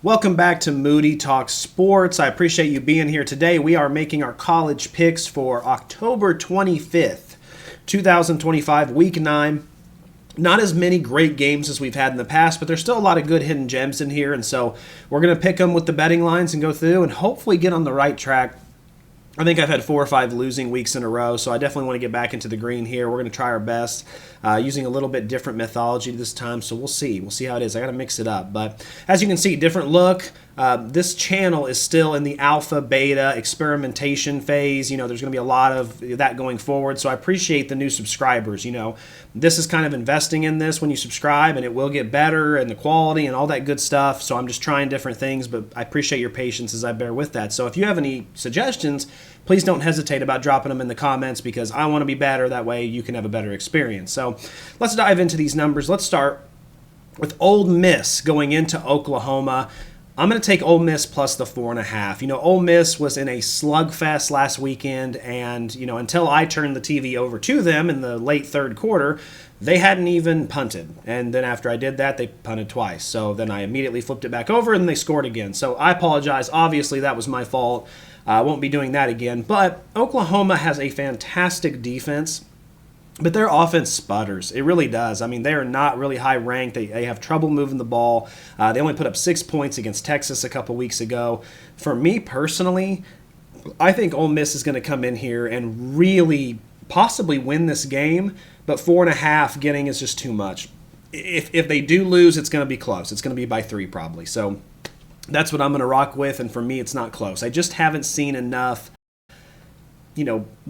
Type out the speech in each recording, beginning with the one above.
Welcome back to Moody Talk Sports. I appreciate you being here today. We are making our college picks for October 25th, 2025, Week 9. Not as many great games as we've had in the past, but there's still a lot of good hidden gems in here, and so we're going to pick them with the betting lines and go through and hopefully get on the right track. I think I've had 4 or 5 losing weeks in a row, so I definitely want to get back into the green here. We're going to try our best using a little bit different methodology this time, so we'll see. We'll see how it is. I got to mix it up. But as you can see, different look. This channel is still in the alpha, beta, experimentation phase. There's going to be a lot of that going forward, so I appreciate the new subscribers. This is kind of investing in this when you subscribe, and it will get better and the quality and all that good stuff. So I'm just trying different things, but I appreciate your patience as I bear with that. So if you have any suggestions, please don't hesitate about dropping them in the comments because I want to be better. That way you can have a better experience. So let's dive into these numbers. Let's start with Ole Miss going into Oklahoma. I'm going to take Ole Miss plus the 4.5. Ole Miss was in a slugfest last weekend, and, until I turned the TV over to them in the late third quarter, they hadn't even punted. And then after I did that, they punted twice. So then I immediately flipped it back over, and they scored again. So I apologize. Obviously, that was my fault. I won't be doing that again. But Oklahoma has a fantastic defense. But their offense sputters. It really does. They are not really high ranked. They have trouble moving the ball. They only put up 6 points against Texas a couple weeks ago. For me personally, I think Ole Miss is going to come in here and really possibly win this game. But 4.5 getting is just too much. If they do lose, it's going to be close. It's going to be by 3 probably. So that's what I'm going to rock with. And for me, it's not close. I just haven't seen enough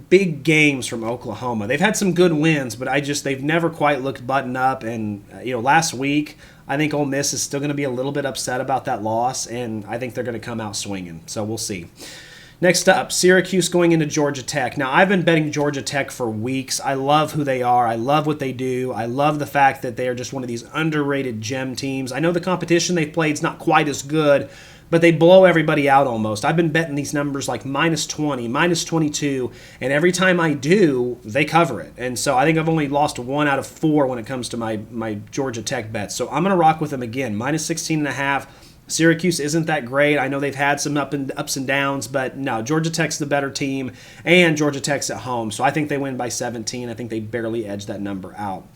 big games from Oklahoma. They've had some good wins, but they've never quite looked buttoned up. And, last week, I think Ole Miss is still going to be a little bit upset about that loss, and I think they're going to come out swinging. So we'll see. Next up, Syracuse going into Georgia Tech. Now, I've been betting Georgia Tech for weeks. I love who they are. I love what they do. I love the fact that they are just one of these underrated gem teams. I know the competition they've played is not quite as good, but they blow everybody out almost. I've been betting these numbers like minus 20, minus 22, and every time I do, they cover it. And so I think I've only lost 1 out of 4 when it comes to my Georgia Tech bets. So I'm going to rock with them again, minus 16.5. Syracuse isn't that great. I know they've had some ups and downs, but no, Georgia Tech's the better team, and Georgia Tech's at home. So I think they win by 17. I think they barely edge that number out.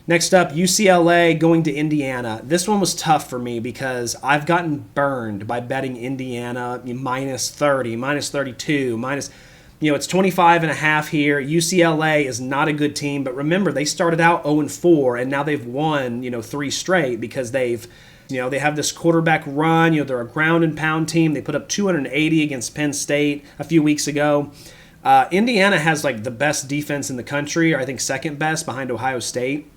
Next up, UCLA going to Indiana. This one was tough for me because I've gotten burned by betting Indiana minus 30, minus 32, it's 25.5 here. UCLA is not a good team, but remember, they started out 0-4, and now they've won, 3 straight because they have this quarterback run. They're a ground and pound team. They put up 280 against Penn State a few weeks ago. Indiana has the best defense in the country, or I think second best behind Ohio State.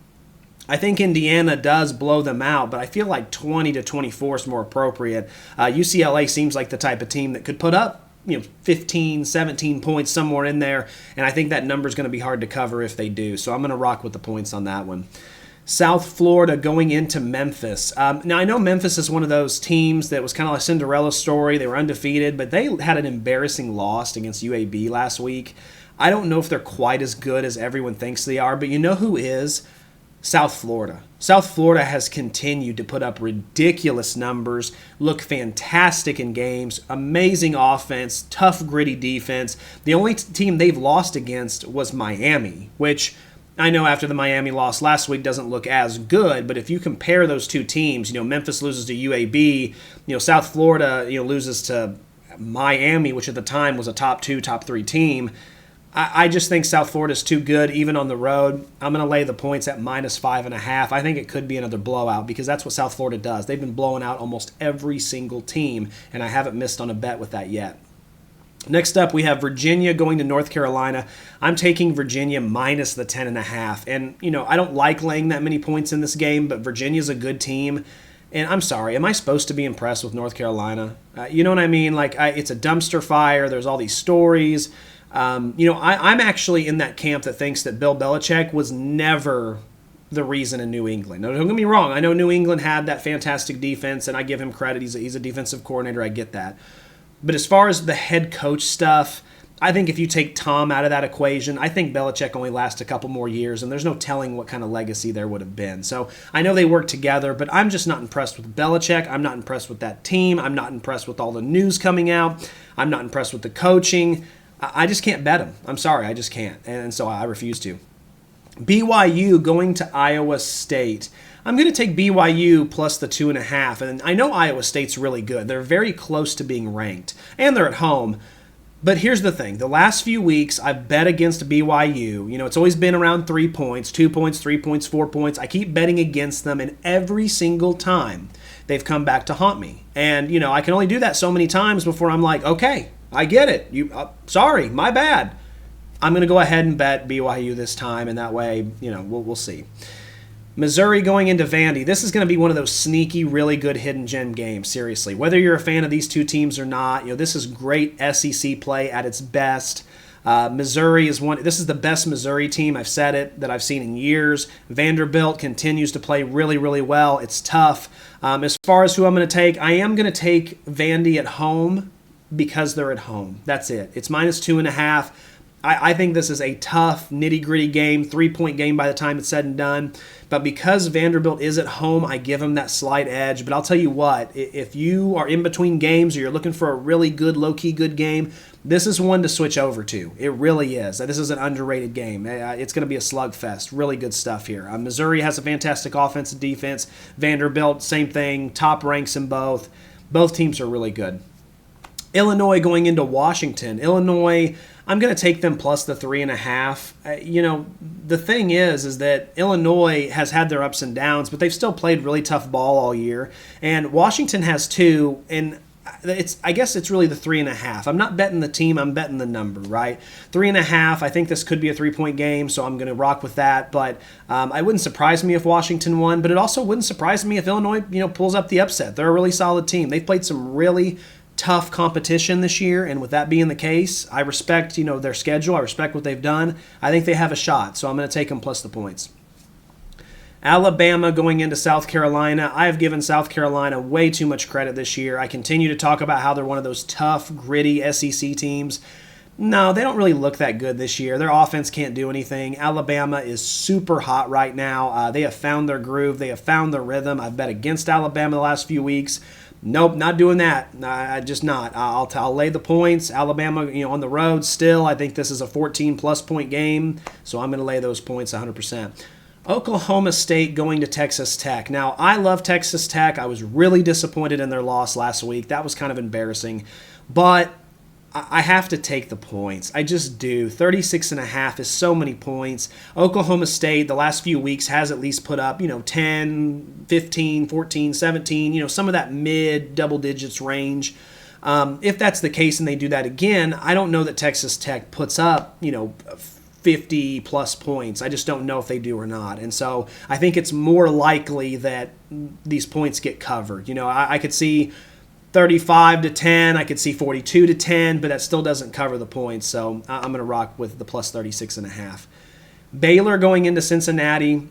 I think Indiana does blow them out, but I feel like 20-24 is more appropriate. UCLA seems like the type of team that could put up 15, 17 points somewhere in there, and I think that number is going to be hard to cover if they do. So I'm going to rock with the points on that one. South Florida going into Memphis. Now, I know Memphis is one of those teams that was kind of like a Cinderella story. They were undefeated, but they had an embarrassing loss against UAB last week. I don't know if they're quite as good as everyone thinks they are, but you know who is? South Florida. South Florida has continued to put up ridiculous numbers, look fantastic in games, amazing offense, tough, gritty defense. The only team they've lost against was Miami, which I know after the Miami loss last week doesn't look as good, but if you compare those two teams, Memphis loses to UAB, South Florida, loses to Miami, which at the time was a top 2, top 3 team. I just think South Florida is too good, even on the road. I'm going to lay the points at minus 5.5. I think it could be another blowout because that's what South Florida does. They've been blowing out almost every single team, and I haven't missed on a bet with that yet. Next up, we have Virginia going to North Carolina. I'm taking Virginia minus the 10.5. And, I don't like laying that many points in this game, but Virginia's a good team. And I'm sorry, am I supposed to be impressed with North Carolina? You know what I mean? It's a dumpster fire. There's all these stories. I'm actually in that camp that thinks that Bill Belichick was never the reason in New England. Now, don't get me wrong. I know New England had that fantastic defense, and I give him credit. He's a defensive coordinator. I get that. But as far as the head coach stuff, I think if you take Tom out of that equation, I think Belichick only lasts a couple more years, and there's no telling what kind of legacy there would have been. So I know they work together, but I'm just not impressed with Belichick. I'm not impressed with that team. I'm not impressed with all the news coming out. I'm not impressed with the coaching. I just can't bet him. I'm sorry, I just can't, and so I refuse to. BYU going to Iowa State. I'm going to take BYU plus the 2.5, and I know Iowa State's really good. They're very close to being ranked, and they're at home. But here's the thing. The last few weeks, I've bet against BYU. You know, it's always been around 3 points, 2 points, 3 points, 4 points. I keep betting against them, and every single time they've come back to haunt me. And, you know, I can only do that so many times before I'm like, okay, I get it. Sorry, my bad. I'm going to go ahead and bet BYU this time, and that way, you know, we'll see. Missouri going into Vandy. This is going to be one of those sneaky, really good hidden gem games, seriously. Whether you're a fan of these two teams or not, you know, this is great SEC play at its best. Missouri is this is the best Missouri team, I've said it, that I've seen in years. Vanderbilt continues to play really, really well. It's tough. As far as who I'm going to take, I am going to take Vandy at home because they're at home. That's it. It's minus 2.5. I think this is a tough, nitty-gritty game, 3-point game by the time it's said and done. But because Vanderbilt is at home, I give them that slight edge. But I'll tell you what, if you are in between games or you're looking for a really good, low-key good game, this is one to switch over to. It really is. This is an underrated game. It's going to be a slugfest. Really good stuff here. Missouri has a fantastic offense and defense. Vanderbilt, same thing. Top ranks in both. Both teams are really good. Illinois going into Washington. Illinois, I'm going to take them plus the 3.5. You know, the thing is that Illinois has had their ups and downs, but they've still played really tough ball all year. And Washington has too, and I guess it's really the 3.5. I'm not betting the team, I'm betting the number, right? 3.5, I think this could be a 3-point game, so I'm going to rock with that. But it wouldn't surprise me if Washington won, but it also wouldn't surprise me if Illinois, you know, pulls up the upset. They're a really solid team. They've played some really tough competition this year, and with that being the case, I respect, you know, their schedule. I respect what they've done. I think they have a shot, so I'm going to take them plus the points. Alabama going into South Carolina. I have given South Carolina way too much credit this year. I continue to talk about how they're one of those tough, gritty SEC teams. No, they don't really look that good this year. Their offense can't do anything. Alabama is super hot right now. They have found their groove. They have found their rhythm. I've bet against Alabama the last few weeks. Nope, not doing that. Just not. I'll lay the points. Alabama, you know, on the road still. I think this is a 14-plus point game, so I'm going to lay those points 100%. Oklahoma State going to Texas Tech. Now, I love Texas Tech. I was really disappointed in their loss last week. That was kind of embarrassing. But I have to take the points. I just do. 36.5 is so many points. Oklahoma State, the last few weeks, has at least put up, you know, 10, 15, 14, 17, you know, some of that mid-double digits range. If that's the case and they do that again, I don't know that Texas Tech puts up, you know, 50-plus points. I just don't know if they do or not. And so I think it's more likely that these points get covered. You know, I could see 35-10, I could see 42-10, but that still doesn't cover the points, so I'm going to rock with the plus 36.5. Baylor going into Cincinnati.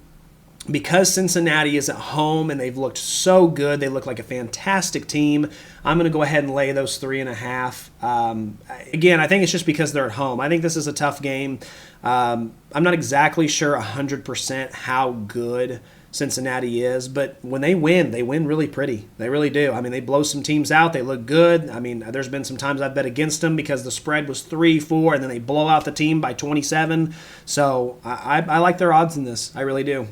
Because Cincinnati is at home and they've looked so good, they look like a fantastic team, I'm going to go ahead and lay those 3.5. Again, I think it's just because they're at home. I think this is a tough game. I'm not exactly sure 100% how good Cincinnati is, but when they win really pretty. They really do. I mean, they blow some teams out. They look good. I mean, there's been some times I've bet against them because the spread was 3-4, and then they blow out the team by 27. So I like their odds in this. I really do.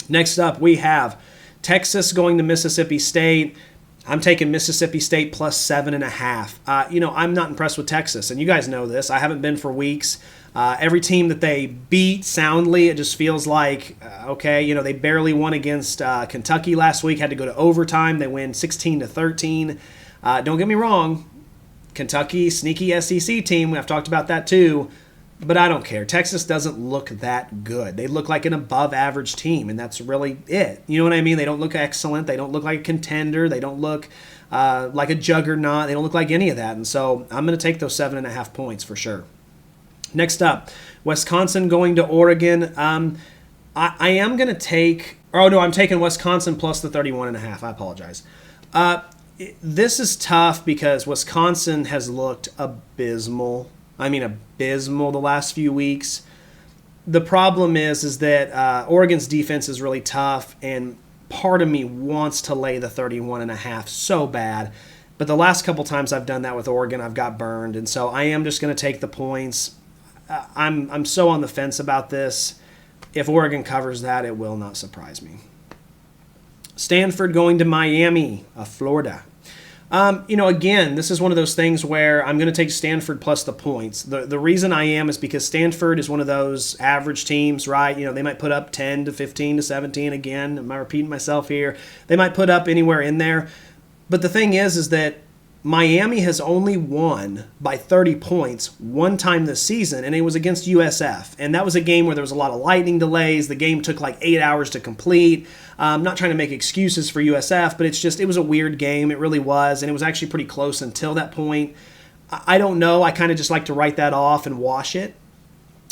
Next up, we have Texas going to Mississippi State. I'm taking Mississippi State plus 7.5. You know, I'm not impressed with Texas, and you guys know this. I haven't been for weeks. Every team that they beat soundly, it just feels like, okay, you know, they barely won against Kentucky last week, had to go to overtime. They win 16-13. Don't get me wrong, Kentucky, sneaky SEC team. I've talked about that too, but I don't care. Texas doesn't look that good. They look like an above-average team, and that's really it. You know what I mean? They don't look excellent. They don't look like a contender. They don't look like a juggernaut. They don't look like any of that, and so I'm going to take those 7.5 points for sure. Next up, Wisconsin going to Oregon. I am going to take – oh, no, I'm taking Wisconsin plus the 31.5. I apologize. This is tough because Wisconsin has looked abysmal. I mean, abysmal the last few weeks. The problem is that Oregon's defense is really tough, and part of me wants to lay the 31.5 so bad. But the last couple times I've done that with Oregon, I've got burned, and so I am just going to take the points. I'm so on the fence about this. If Oregon covers that, it will not surprise me. Stanford going to Miami, Florida. Again, this is one of those things where I'm going to take Stanford plus the points. The reason I am is because Stanford is one of those average teams, right? They might put up 10 to 15 to 17 again. Am I repeating myself here? They might put up anywhere in there. But the thing is that Miami has only won by 30 points one time this season, and it was against USF. And that was a game where there was a lot of lightning delays. The game took like 8 hours to complete. I'm not trying to make excuses for USF, but it was a weird game. It really was, and it was actually pretty close until that point. I don't know. I kind of just like to write that off and wash it.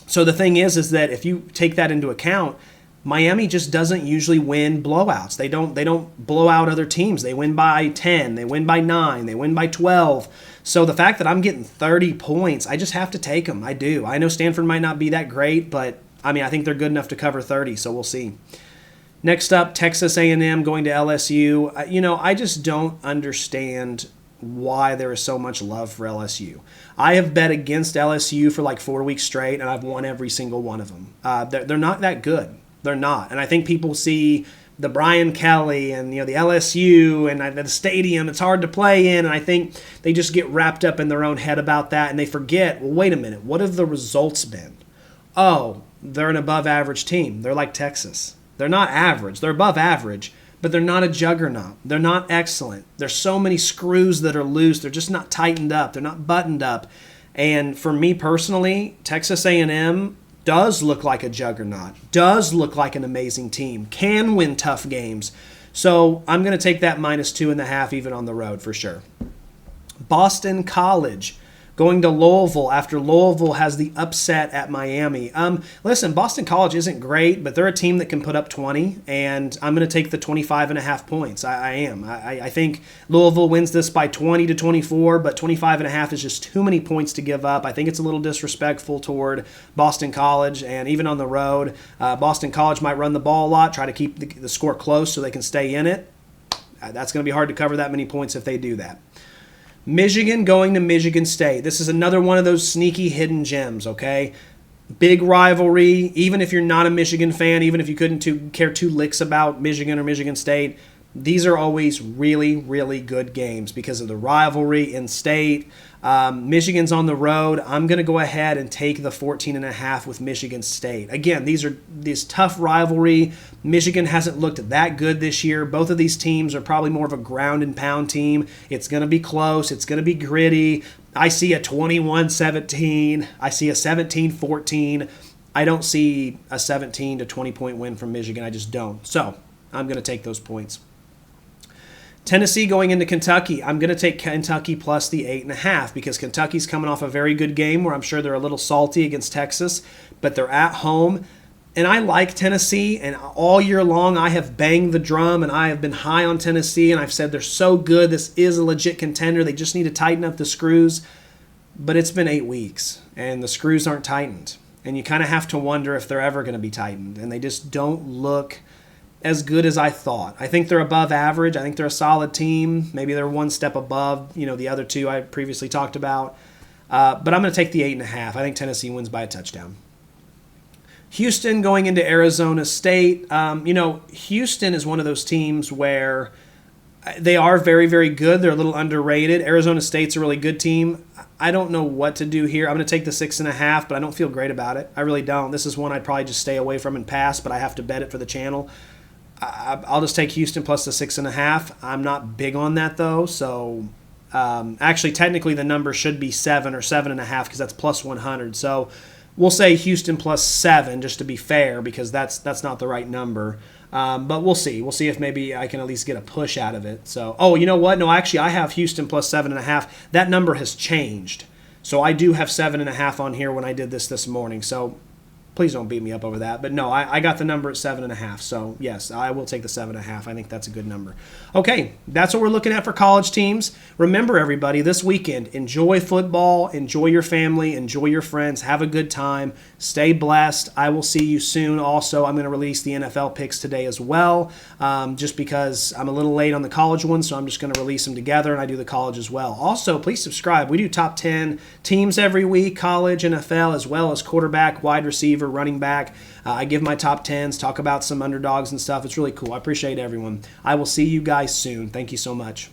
So the thing is that if you take that into account, Miami just doesn't usually win blowouts. They don't blow out other teams. They win by 10, they win by 9, they win by 12. So the fact that I'm getting 30 points, I just have to take them. I do. I know Stanford might not be that great, but I think they're good enough to cover 30, so we'll see. Next up, Texas A&M going to LSU. I just don't understand why there is so much love for LSU. I have bet against LSU for like 4 weeks straight, and I've won every single one of them. They're not that good. They're not. And I think people see the Brian Kelly and the LSU and the stadium it's hard to play in, and I think they just get wrapped up in their own head about that, and they forget, well, wait a minute, what have the results been? Oh, they're an above average team. They're like Texas. They're not average. They're above average, but they're not a juggernaut. They're not excellent. There's so many screws that are loose. They're just not tightened up. They're not buttoned up. And for me personally, Texas A&M does look like a juggernaut, does look like an amazing team, can win tough games. So I'm going to take that -2.5 even on the road for sure. Boston College going to Louisville after Louisville has the upset at Miami. Listen, Boston College isn't great, but they're a team that can put up 20, and I'm going to take the 25.5 points. I am. I think Louisville wins this by 20 to 24, but 25.5 is just too many points to give up. I think it's a little disrespectful toward Boston College, and even on the road, Boston College might run the ball a lot, try to keep the score close so they can stay in it. That's going to be hard to cover that many points if they do that. Michigan going to Michigan State. This is another one of those sneaky hidden gems, okay? Big rivalry. Even if you're not a Michigan fan, even if you couldn't care two licks about Michigan or Michigan State, these are always really, really good games because of the rivalry in state. Michigan's on the road. I'm going to go ahead and take the 14.5 with Michigan State. Again, these tough rivalry. Michigan hasn't looked that good this year. Both of these teams are probably more of a ground and pound team. It's going to be close. It's going to be gritty. I see a 21-17. I see a 17-14. I don't see a 17 to 20 point win from Michigan. I just don't. So I'm going to take those points. Tennessee going into Kentucky. I'm going to take Kentucky plus the 8.5 because Kentucky's coming off a very good game where I'm sure they're a little salty against Texas, but they're at home. And I like Tennessee, and all year long I have banged the drum, and I have been high on Tennessee, and I've said they're so good. This is a legit contender. They just need to tighten up the screws. But it's been 8 weeks, and the screws aren't tightened. And you kind of have to wonder if they're ever going to be tightened. And they just don't look as good as I thought. I think they're above average. I think they're a solid team. Maybe they're one step above, the other two I previously talked about. But I'm going to take the 8.5. I think Tennessee wins by a touchdown. Houston going into Arizona State. Houston is one of those teams where they are very, very good. They're a little underrated. Arizona State's a really good team. I don't know what to do here. I'm going to take the 6.5, but I don't feel great about it. I really don't. This is one I'd probably just stay away from and pass, but I have to bet it for the channel. I'll just take Houston plus the 6.5. I'm not big on that, though. So, actually, technically, the number should be 7 or 7.5 because that's plus 100. So, we'll say Houston plus 7 just to be fair because that's not the right number. But we'll see. We'll see if maybe I can at least get a push out of it. So, you know what? No, actually, I have Houston plus 7.5. That number has changed. So, I do have 7.5 on here when I did this morning. So, Please don't beat me up over that. But no, I got the number at 7.5. So yes, I will take the 7.5. I think that's a good number. Okay, that's what we're looking at for college teams. Remember, everybody, this weekend, enjoy football, enjoy your family, enjoy your friends, have a good time, stay blessed. I will see you soon. Also, I'm going to release the NFL picks today as well, just because I'm a little late on the college one, so I'm just going to release them together, and I do the college as well. Also, please subscribe. We do top 10 teams every week, college, NFL, as well as quarterback, wide receiver, running back. I give my top 10s, talk about some underdogs and stuff. It's really cool. I appreciate everyone. I will see you guys soon. Thank you so much.